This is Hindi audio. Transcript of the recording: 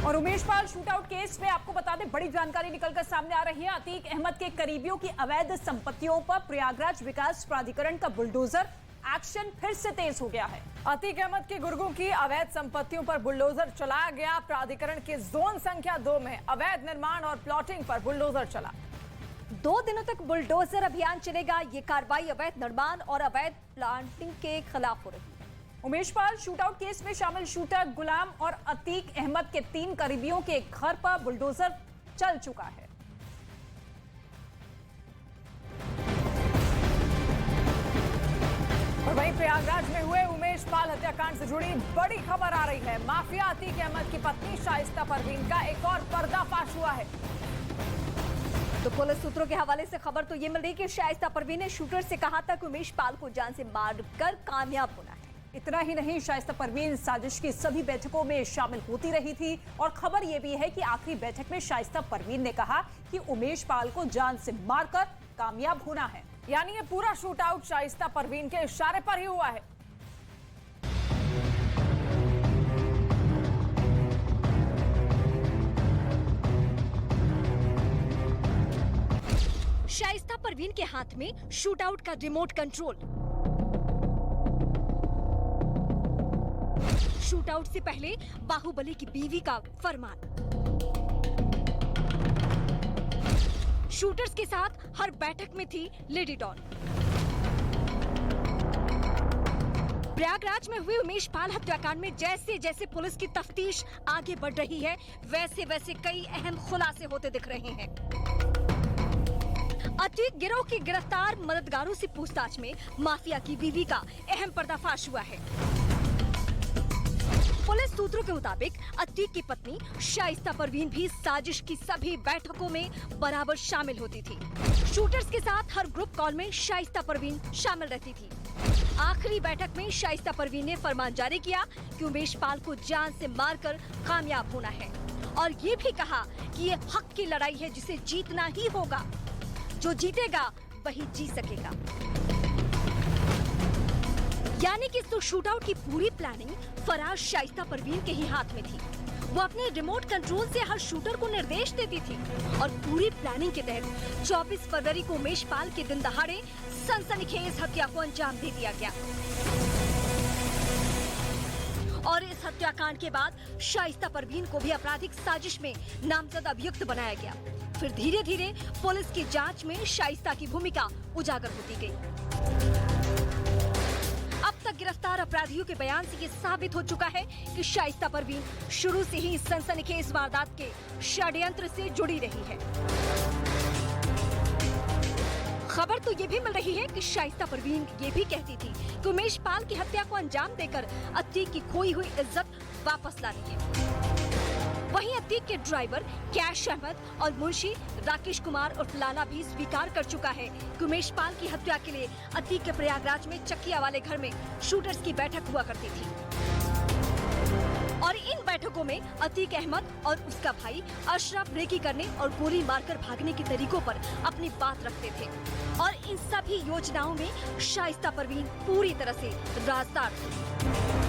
और उमेश पाल शूटआउट केस में आपको बता दें, बड़ी जानकारी निकलकर सामने आ रही है। अतीक अहमद के करीबियों की अवैध संपत्तियों पर प्रयागराज विकास प्राधिकरण का बुलडोजर एक्शन फिर से तेज हो गया है। अतीक अहमद के गुर्गों की अवैध संपत्तियों पर बुलडोजर चलाया गया। प्राधिकरण के जोन संख्या 2 में अवैध निर्माण और प्लॉटिंग पर बुलडोजर चला। 2 दिनों तक बुलडोजर अभियान चलेगा। ये कार्रवाई अवैध निर्माण और अवैध प्लांटिंग के खिलाफ हो रही है। उमेश पाल शूटआउट केस में शामिल शूटर गुलाम और अतीक अहमद के 3 करीबियों के घर पर बुलडोजर चल चुका है। और वहीं प्रयागराज में हुए उमेश पाल हत्याकांड से जुड़ी बड़ी खबर आ रही है। माफिया अतीक अहमद की पत्नी शाइस्ता परवीन का एक और पर्दाफाश हुआ है। तो पुलिस सूत्रों के हवाले से खबर तो ये मिल रही कि शाइस्ता परवीन ने शूटर से कहा था कि उमेश पाल को जान से मारकर कामयाब होना है। इतना ही नहीं, शाइस्ता परवीन साजिश की सभी बैठकों में शामिल होती रही थी। और खबर यह भी है कि आखिरी बैठक में शाइस्ता परवीन ने कहा कि उमेश पाल को जान से मारकर कामयाब होना है। यानी ये पूरा शूट आउट शाइस्ता परवीन के इशारे पर ही हुआ है। शाइस्ता परवीन के हाथ में शूट आउट का रिमोट कंट्रोल। शूट आउट से पहले बाहुबली की बीवी का फरमान। शूटर्स के साथ हर बैठक में थी लेडी डॉन। प्रयागराज में हुए उमेश पाल हत्याकांड में जैसे जैसे पुलिस की तफ्तीश आगे बढ़ रही है, वैसे वैसे कई अहम खुलासे होते दिख रहे हैं। अतीक गिरोह के गिरफ्तार मददगारों से पूछताछ में माफिया की बीवी का अहम पर्दाफाश हुआ है। पुलिस सूत्रों के मुताबिक अतीक की पत्नी शाइस्ता परवीन भी साजिश की सभी बैठकों में बराबर शामिल होती थी। शूटर्स के साथ हर ग्रुप कॉल में शाइस्ता परवीन शामिल रहती थी। आखिरी बैठक में शाइस्ता परवीन ने फरमान जारी किया कि उमेश पाल को जान से मारकर कामयाब होना है और ये भी कहा कि ये हक की लड़ाई है जिसे जीतना ही होगा। जो जीतेगा वही जी सकेगा। यानी कि इस शूटआउट की पूरी प्लानिंग फरार शाइस्ता परवीन के ही हाथ में थी। वो अपने रिमोट कंट्रोल से हर शूटर को निर्देश देती थी और पूरी प्लानिंग के तहत 24 फरवरी को उमेश पाल के दिन दहाड़े सनसनीखेज हत्या को अंजाम दे दिया गया। और इस हत्याकांड के बाद शाइस्ता परवीन को भी आपराधिक साजिश में नामजद अभियुक्त बनाया गया। फिर धीरे धीरे पुलिस की जांच में शाइस्ता की भूमिका उजागर होती गई। अब तक गिरफ्तार अपराधियों के बयान से ये साबित हो चुका है कि शाइस्ता परवीन शुरू से ही सनसनीखेज वारदात के षड्यंत्र से जुड़ी रही है। खबर तो ये भी मिल रही है कि शाइस्ता परवीन ये भी कहती थी कि उमेश पाल की हत्या को अंजाम देकर अतीक की खोई हुई इज्जत वापस लानी है। वहीं अतीक के ड्राइवर कैश अहमद और मुंशी राकेश कुमार उर्फ लाला भी स्वीकार कर चुका है कि उमेश पाल की हत्या के लिए अतीक के प्रयागराज में चकिया वाले घर में शूटर्स की बैठक हुआ करती थी। और इन बैठकों में अतीक अहमद और उसका भाई अशरफ रेकी करने और गोली मारकर भागने के तरीकों पर अपनी बात रखते थे। और इन सभी योजनाओं में शाइस्ता परवीन पूरी तरह से राजदार थी।